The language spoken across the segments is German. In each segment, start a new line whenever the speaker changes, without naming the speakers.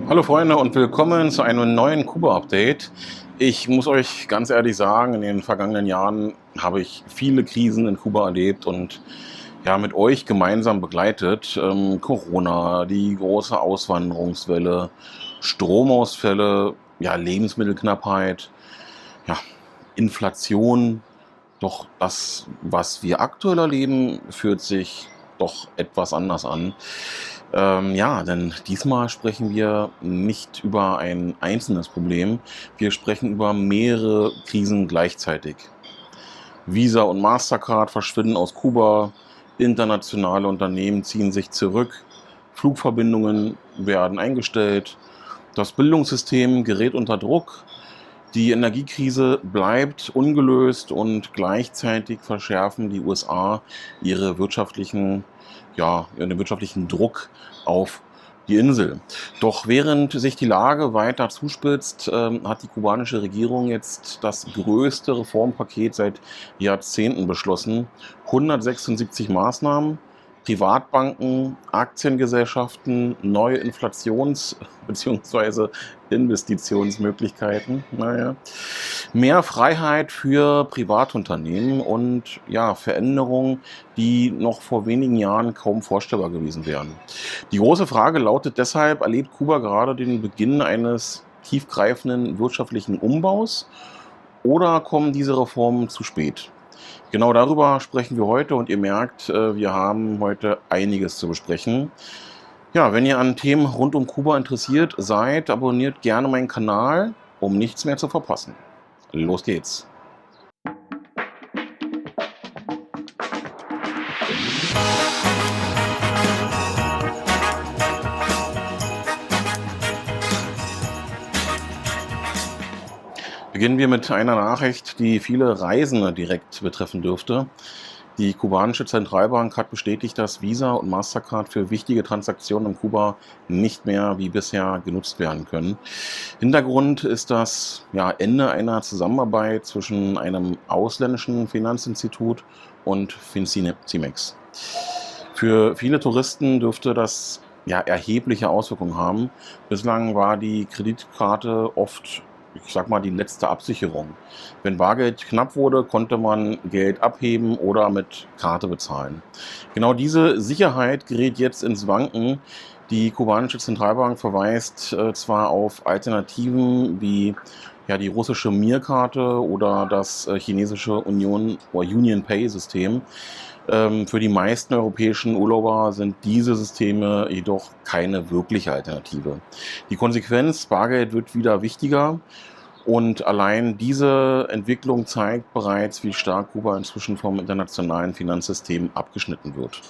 Hallo Freunde und willkommen zu einem neuen Kuba-Update. Ich muss euch ganz ehrlich sagen, in den vergangenen Jahren habe ich viele Krisen in Kuba erlebt und ja, mit euch gemeinsam begleitet. Corona, die große Auswanderungswelle, Stromausfälle, ja, Lebensmittelknappheit, ja, Inflation. Doch das, was wir aktuell erleben, fühlt sich doch etwas anders an. Ja, denn diesmal sprechen wir nicht über ein einzelnes Problem, wir sprechen über mehrere Krisen gleichzeitig. Visa und Mastercard verschwinden aus Kuba, internationale Unternehmen ziehen sich zurück, Flugverbindungen werden eingestellt, das Bildungssystem gerät unter Druck, die Energiekrise bleibt ungelöst und gleichzeitig verschärfen die USA ihren wirtschaftlichen Druck auf die Insel. Doch während sich die Lage weiter zuspitzt, hat die kubanische Regierung jetzt das größte Reformpaket seit Jahrzehnten beschlossen. 176 Maßnahmen, Privatbanken, Aktiengesellschaften, neue Inflations- bzw. Investitionsmöglichkeiten, mehr Freiheit für Privatunternehmen und ja, Veränderungen, die noch vor wenigen Jahren kaum vorstellbar gewesen wären. Die große Frage lautet deshalb, erlebt Kuba gerade den Beginn eines tiefgreifenden wirtschaftlichen Umbaus oder kommen diese Reformen zu spät? Genau darüber sprechen wir heute und ihr merkt, wir haben heute einiges zu besprechen. Ja, wenn ihr an Themen rund um Kuba interessiert seid, abonniert gerne meinen Kanal, um nichts mehr zu verpassen. Los geht's! Beginnen wir mit einer Nachricht, die viele Reisende direkt betreffen dürfte. Die kubanische Zentralbank hat bestätigt, dass Visa und Mastercard für wichtige Transaktionen in Kuba nicht mehr wie bisher genutzt werden können. Hintergrund ist das Ende einer Zusammenarbeit zwischen einem ausländischen Finanzinstitut und Fincimex. Für viele Touristen dürfte das erhebliche Auswirkungen haben. Bislang war die Kreditkarte oft, ich sag mal, die letzte Absicherung. Wenn Bargeld knapp wurde, konnte man Geld abheben oder mit Karte bezahlen. Genau diese Sicherheit gerät jetzt ins Wanken. Die kubanische Zentralbank verweist zwar auf Alternativen wie die russische Mir-Karte oder das chinesische Union Pay-System. Für die meisten europäischen Urlauber sind diese Systeme jedoch keine wirkliche Alternative. Die Konsequenz, Bargeld wird wieder wichtiger und allein diese Entwicklung zeigt bereits, wie stark Kuba inzwischen vom internationalen Finanzsystem abgeschnitten wird.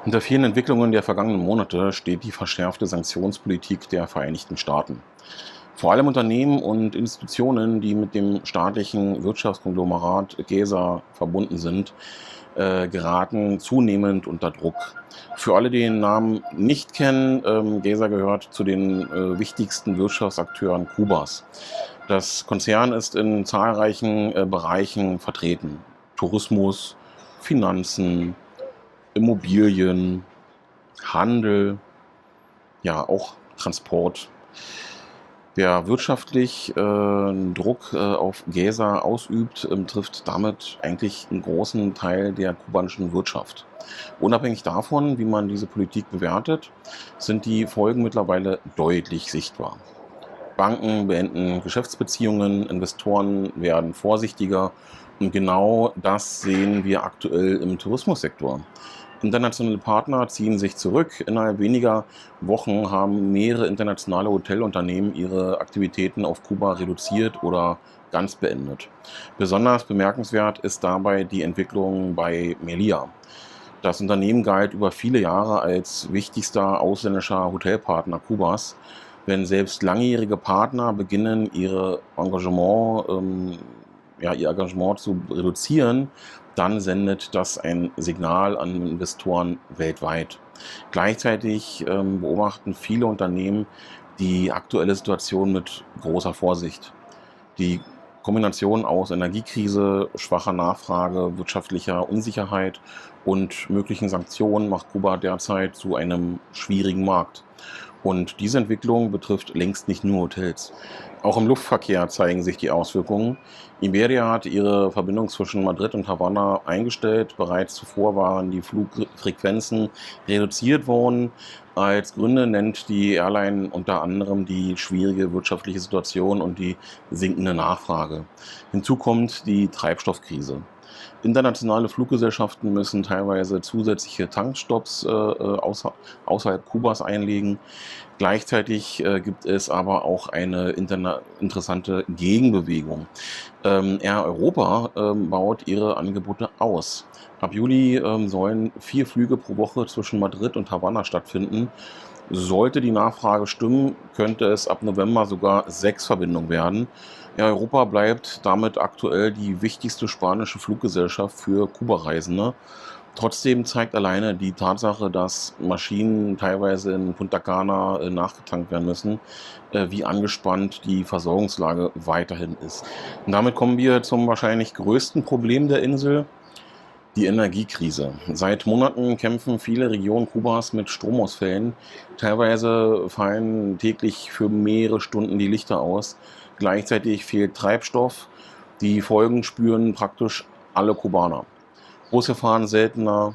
Hinter vielen Entwicklungen der vergangenen Monate steht die verschärfte Sanktionspolitik der Vereinigten Staaten. Vor allem Unternehmen und Institutionen, die mit dem staatlichen Wirtschaftskonglomerat GESA verbunden sind, geraten zunehmend unter Druck. Für alle, die den Namen nicht kennen, GESA gehört zu den wichtigsten Wirtschaftsakteuren Kubas. Das Konzern ist in zahlreichen Bereichen vertreten. Tourismus, Finanzen, Immobilien, Handel, ja auch Transport. Wer wirtschaftlich Druck auf GESA ausübt, trifft damit eigentlich einen großen Teil der kubanischen Wirtschaft. Unabhängig davon, wie man diese Politik bewertet, sind die Folgen mittlerweile deutlich sichtbar. Banken beenden Geschäftsbeziehungen, Investoren werden vorsichtiger und genau das sehen wir aktuell im Tourismussektor. Internationale Partner ziehen sich zurück. Innerhalb weniger Wochen haben mehrere internationale Hotelunternehmen ihre Aktivitäten auf Kuba reduziert oder ganz beendet. Besonders bemerkenswert ist dabei die Entwicklung bei Melia. Das Unternehmen galt über viele Jahre als wichtigster ausländischer Hotelpartner Kubas. Wenn selbst langjährige Partner beginnen, ihr Engagement zu reduzieren, dann sendet das ein Signal an Investoren weltweit. Gleichzeitig beobachten viele Unternehmen die aktuelle Situation mit großer Vorsicht. Die Kombination aus Energiekrise, schwacher Nachfrage, wirtschaftlicher Unsicherheit und möglichen Sanktionen macht Kuba derzeit zu einem schwierigen Markt. Und diese Entwicklung betrifft längst nicht nur Hotels. Auch im Luftverkehr zeigen sich die Auswirkungen. Iberia hat ihre Verbindung zwischen Madrid und Havanna eingestellt. Bereits zuvor waren die Flugfrequenzen reduziert worden. Als Gründe nennt die Airline unter anderem die schwierige wirtschaftliche Situation und die sinkende Nachfrage. Hinzu kommt die Treibstoffkrise. Internationale Fluggesellschaften müssen teilweise zusätzliche Tankstops außerhalb Kubas einlegen. Gleichzeitig gibt es aber auch eine interessante Gegenbewegung. Air Europa baut ihre Angebote aus. Ab Juli sollen 4 Flüge pro Woche zwischen Madrid und Havanna stattfinden. Sollte die Nachfrage stimmen, könnte es ab November sogar 6 Verbindungen werden. Air Europa bleibt damit aktuell die wichtigste spanische Fluggesellschaft für Kuba-Reisende. Trotzdem zeigt alleine die Tatsache, dass Maschinen teilweise in Punta Cana nachgetankt werden müssen, wie angespannt die Versorgungslage weiterhin ist. Und damit kommen wir zum wahrscheinlich größten Problem der Insel: die Energiekrise. Seit Monaten kämpfen viele Regionen Kubas mit Stromausfällen. Teilweise fallen täglich für mehrere Stunden die Lichter aus. Gleichzeitig fehlt Treibstoff. Die Folgen spüren praktisch alle Kubaner. Busse fahren seltener,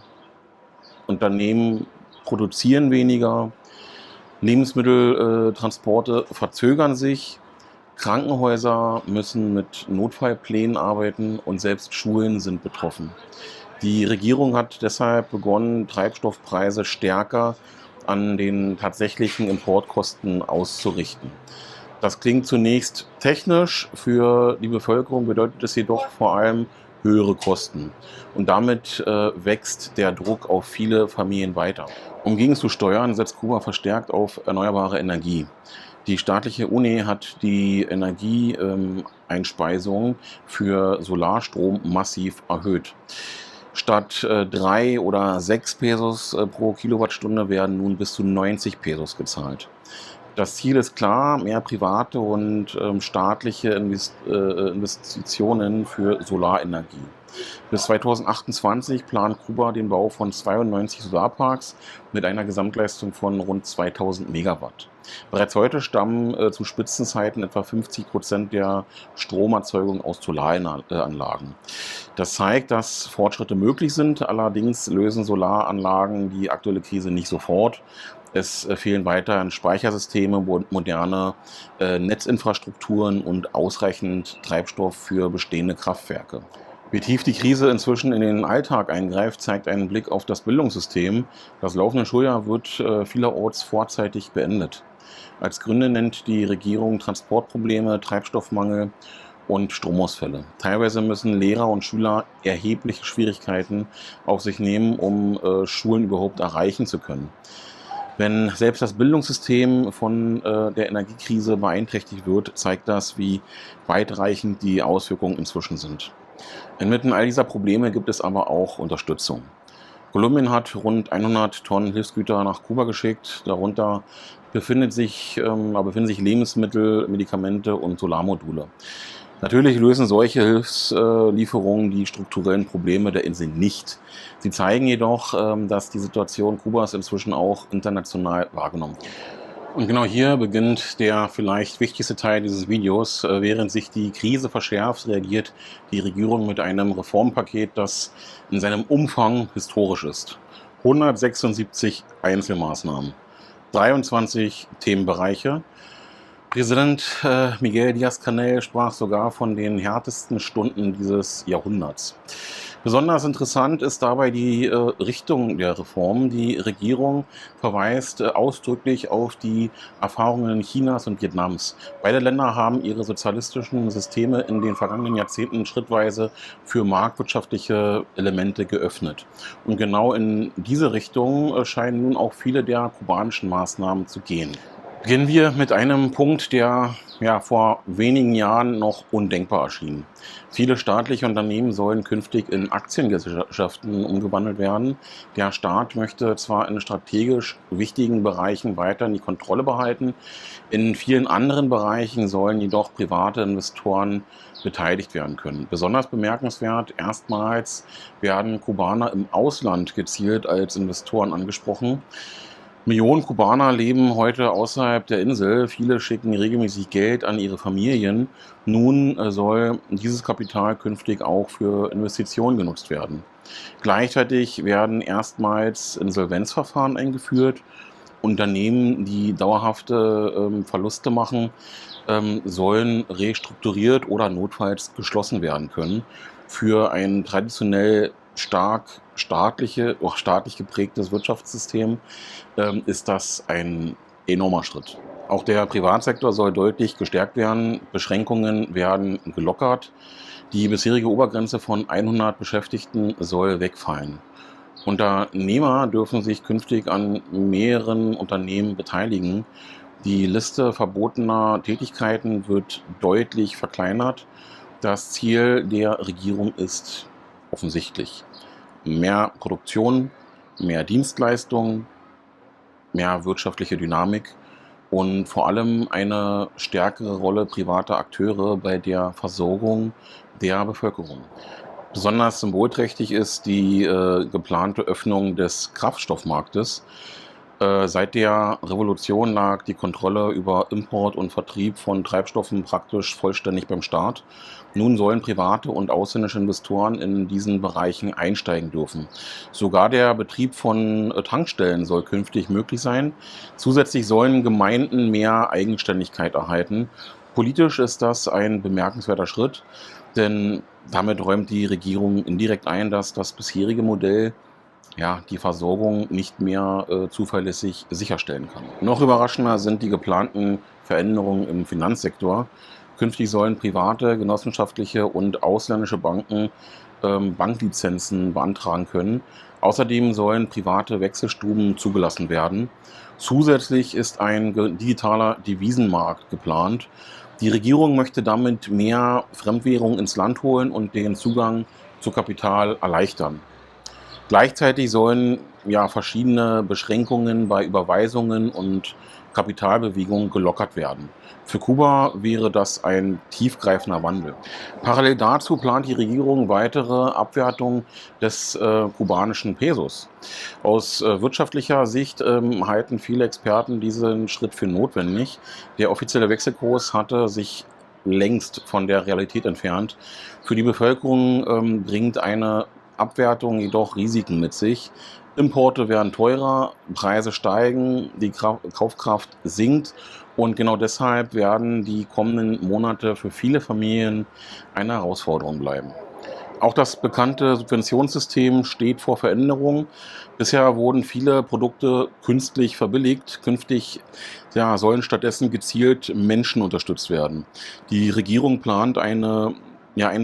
Unternehmen produzieren weniger, Lebensmitteltransporte verzögern sich, Krankenhäuser müssen mit Notfallplänen arbeiten und selbst Schulen sind betroffen. Die Regierung hat deshalb begonnen, Treibstoffpreise stärker an den tatsächlichen Importkosten auszurichten. Das klingt zunächst technisch, für die Bevölkerung bedeutet es jedoch vor allem höhere Kosten. Und damit wächst der Druck auf viele Familien weiter. Um gegenzusteuern, setzt Kuba verstärkt auf erneuerbare Energie. Die staatliche UNE hat die Energieeinspeisung für Solarstrom massiv erhöht. Statt 3 oder 6 Pesos pro Kilowattstunde werden nun bis zu 90 Pesos gezahlt. Das Ziel ist klar: mehr private und staatliche Investitionen für Solarenergie. Bis 2028 plant Kuba den Bau von 92 Solarparks mit einer Gesamtleistung von rund 2000 Megawatt. Bereits heute stammen zu Spitzenzeiten etwa 50% der Stromerzeugung aus Solaranlagen. Das zeigt, dass Fortschritte möglich sind. Allerdings lösen Solaranlagen die aktuelle Krise nicht sofort. Es fehlen weiterhin Speichersysteme, moderne Netzinfrastrukturen und ausreichend Treibstoff für bestehende Kraftwerke. Wie tief die Krise inzwischen in den Alltag eingreift, zeigt ein Blick auf das Bildungssystem. Das laufende Schuljahr wird vielerorts vorzeitig beendet. Als Gründe nennt die Regierung Transportprobleme, Treibstoffmangel und Stromausfälle. Teilweise müssen Lehrer und Schüler erhebliche Schwierigkeiten auf sich nehmen, um Schulen überhaupt erreichen zu können. Wenn selbst das Bildungssystem von der Energiekrise beeinträchtigt wird, zeigt das, wie weitreichend die Auswirkungen inzwischen sind. Inmitten all dieser Probleme gibt es aber auch Unterstützung. Kolumbien hat rund 100 Tonnen Hilfsgüter nach Kuba geschickt. Darunter befinden sich Lebensmittel, Medikamente und Solarmodule. Natürlich lösen solche Hilfslieferungen die strukturellen Probleme der Insel nicht. Sie zeigen jedoch, dass die Situation Kubas inzwischen auch international wahrgenommen wird. Und genau hier beginnt der vielleicht wichtigste Teil dieses Videos. Während sich die Krise verschärft, reagiert die Regierung mit einem Reformpaket, das in seinem Umfang historisch ist. 176 Einzelmaßnahmen, 23 Themenbereiche. Präsident Miguel Díaz-Canel sprach sogar von den härtesten Stunden dieses Jahrhunderts. Besonders interessant ist dabei die Richtung der Reform. Die Regierung verweist ausdrücklich auf die Erfahrungen Chinas und Vietnams. Beide Länder haben ihre sozialistischen Systeme in den vergangenen Jahrzehnten schrittweise für marktwirtschaftliche Elemente geöffnet. Und genau in diese Richtung scheinen nun auch viele der kubanischen Maßnahmen zu gehen. Beginnen wir mit einem Punkt, der vor wenigen Jahren noch undenkbar erschien. Viele staatliche Unternehmen sollen künftig in Aktiengesellschaften umgewandelt werden. Der Staat möchte zwar in strategisch wichtigen Bereichen weiterhin die Kontrolle behalten, in vielen anderen Bereichen sollen jedoch private Investoren beteiligt werden können. Besonders bemerkenswert: erstmals werden Kubaner im Ausland gezielt als Investoren angesprochen. Millionen Kubaner leben heute außerhalb der Insel. Viele schicken regelmäßig Geld an ihre Familien. Nun soll dieses Kapital künftig auch für Investitionen genutzt werden. Gleichzeitig werden erstmals Insolvenzverfahren eingeführt. Unternehmen, die dauerhafte Verluste machen, sollen restrukturiert oder notfalls geschlossen werden können. Für ein traditionell staatlich geprägtes Wirtschaftssystem ist das ein enormer Schritt. Auch der Privatsektor soll deutlich gestärkt werden. Beschränkungen werden gelockert. Die bisherige Obergrenze von 100 Beschäftigten soll wegfallen. Unternehmer dürfen sich künftig an mehreren Unternehmen beteiligen. Die Liste verbotener Tätigkeiten wird deutlich verkleinert. Das Ziel der Regierung ist offensichtlich: mehr Produktion, mehr Dienstleistungen, mehr wirtschaftliche Dynamik und vor allem eine stärkere Rolle privater Akteure bei der Versorgung der Bevölkerung. Besonders symbolträchtig ist die geplante Öffnung des Kraftstoffmarktes. Seit der Revolution lag die Kontrolle über Import und Vertrieb von Treibstoffen praktisch vollständig beim Staat. Nun sollen private und ausländische Investoren in diesen Bereichen einsteigen dürfen. Sogar der Betrieb von Tankstellen soll künftig möglich sein. Zusätzlich sollen Gemeinden mehr Eigenständigkeit erhalten. Politisch ist das ein bemerkenswerter Schritt, denn damit räumt die Regierung indirekt ein, dass das bisherige Modell die Versorgung nicht mehr zuverlässig sicherstellen kann. Noch überraschender sind die geplanten Veränderungen im Finanzsektor. Künftig sollen private, genossenschaftliche und ausländische Banken Banklizenzen beantragen können. Außerdem sollen private Wechselstuben zugelassen werden. Zusätzlich ist ein digitaler Devisenmarkt geplant. Die Regierung möchte damit mehr Fremdwährung ins Land holen und den Zugang zu Kapital erleichtern. Gleichzeitig sollen verschiedene Beschränkungen bei Überweisungen und Kapitalbewegungen gelockert werden. Für Kuba wäre das ein tiefgreifender Wandel. Parallel dazu plant die Regierung weitere Abwertung des kubanischen Pesos. Aus wirtschaftlicher Sicht halten viele Experten diesen Schritt für notwendig. Der offizielle Wechselkurs hatte sich längst von der Realität entfernt. Für die Bevölkerung bringt eine Abwertung jedoch Risiken mit sich. Importe werden teurer, Preise steigen, die Kaufkraft sinkt und genau deshalb werden die kommenden Monate für viele Familien eine Herausforderung bleiben. Auch das bekannte Subventionssystem steht vor Veränderung. Bisher wurden viele Produkte künstlich verbilligt. Künftig sollen stattdessen gezielt Menschen unterstützt werden. Die Regierung plant einen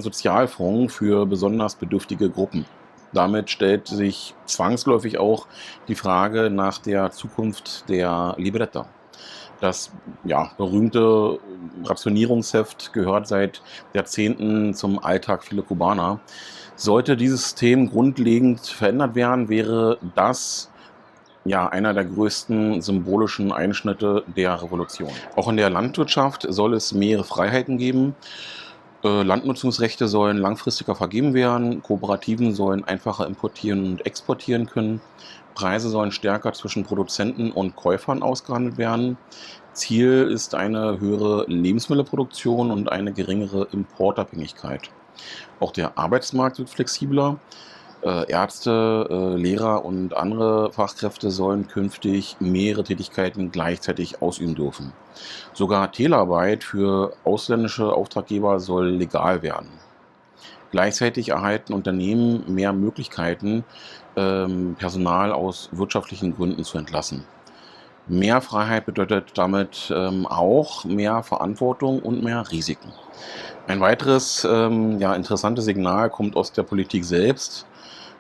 Sozialfonds für besonders bedürftige Gruppen. Damit stellt sich zwangsläufig auch die Frage nach der Zukunft der Libreta. Das berühmte Rationierungsheft gehört seit Jahrzehnten zum Alltag vieler Kubaner. Sollte dieses System grundlegend verändert werden, wäre das einer der größten symbolischen Einschnitte der Revolution. Auch in der Landwirtschaft soll es mehrere Freiheiten geben. Landnutzungsrechte sollen langfristiger vergeben werden, Kooperativen sollen einfacher importieren und exportieren können, Preise sollen stärker zwischen Produzenten und Käufern ausgehandelt werden. Ziel ist eine höhere Lebensmittelproduktion und eine geringere Importabhängigkeit. Auch der Arbeitsmarkt wird flexibler. Ärzte, Lehrer und andere Fachkräfte sollen künftig mehrere Tätigkeiten gleichzeitig ausüben dürfen. Sogar Telearbeit für ausländische Auftraggeber soll legal werden. Gleichzeitig erhalten Unternehmen mehr Möglichkeiten, Personal aus wirtschaftlichen Gründen zu entlassen. Mehr Freiheit bedeutet damit auch mehr Verantwortung und mehr Risiken. Ein weiteres interessantes Signal kommt aus der Politik selbst.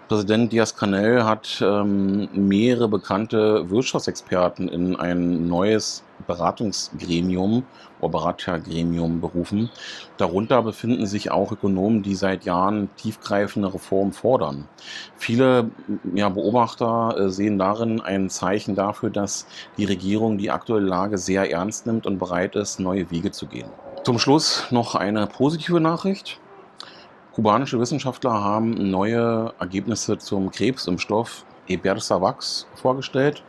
Präsident Díaz-Canel hat mehrere bekannte Wirtschaftsexperten in ein neues Beratungsgremium oder Beratergremium berufen. Darunter befinden sich auch Ökonomen, die seit Jahren tiefgreifende Reformen fordern. Viele Beobachter sehen darin ein Zeichen dafür, dass die Regierung die aktuelle Lage sehr ernst nimmt und bereit ist, neue Wege zu gehen. Zum Schluss noch eine positive Nachricht. Kubanische Wissenschaftler haben neue Ergebnisse zum Krebsimpfstoff Ebersavax vorgestellt.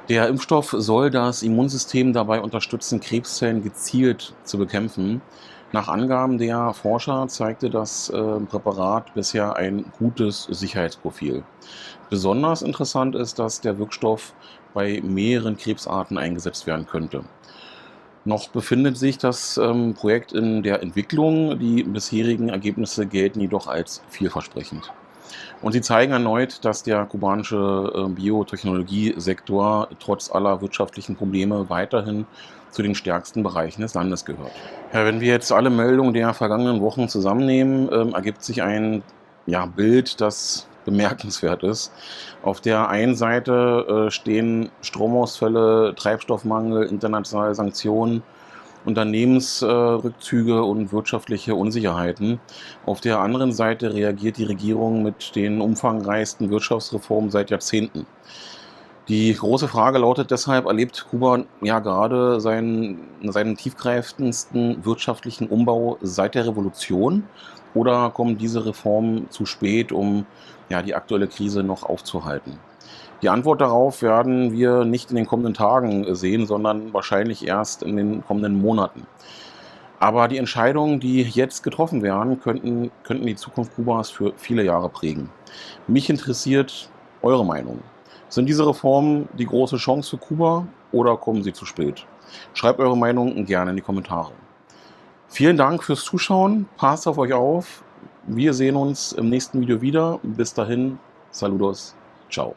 Der Impfstoff soll das Immunsystem dabei unterstützen, Krebszellen gezielt zu bekämpfen. Nach Angaben der Forscher zeigte das Präparat bisher ein gutes Sicherheitsprofil. Besonders interessant ist, dass der Wirkstoff bei mehreren Krebsarten eingesetzt werden könnte. Noch befindet sich das Projekt in der Entwicklung. Die bisherigen Ergebnisse gelten jedoch als vielversprechend. Und sie zeigen erneut, dass der kubanische Biotechnologiesektor trotz aller wirtschaftlichen Probleme weiterhin zu den stärksten Bereichen des Landes gehört. Ja, wenn wir jetzt alle Meldungen der vergangenen Wochen zusammennehmen, ergibt sich ein Bild, das bemerkenswert ist. Auf der einen Seite stehen Stromausfälle, Treibstoffmangel, internationale Sanktionen, Unternehmensrückzüge und wirtschaftliche Unsicherheiten. Auf der anderen Seite reagiert die Regierung mit den umfangreichsten Wirtschaftsreformen seit Jahrzehnten. Die große Frage lautet deshalb, erlebt Kuba gerade seinen tiefgreifendsten wirtschaftlichen Umbau seit der Revolution oder kommen diese Reformen zu spät, um die aktuelle Krise noch aufzuhalten? Die Antwort darauf werden wir nicht in den kommenden Tagen sehen, sondern wahrscheinlich erst in den kommenden Monaten. Aber die Entscheidungen, die jetzt getroffen werden, könnten die Zukunft Kubas für viele Jahre prägen. Mich interessiert eure Meinung. Sind diese Reformen die große Chance für Kuba oder kommen sie zu spät? Schreibt eure Meinung gerne in die Kommentare. Vielen Dank fürs Zuschauen. Passt auf euch auf. Wir sehen uns im nächsten Video wieder. Bis dahin, saludos. Ciao.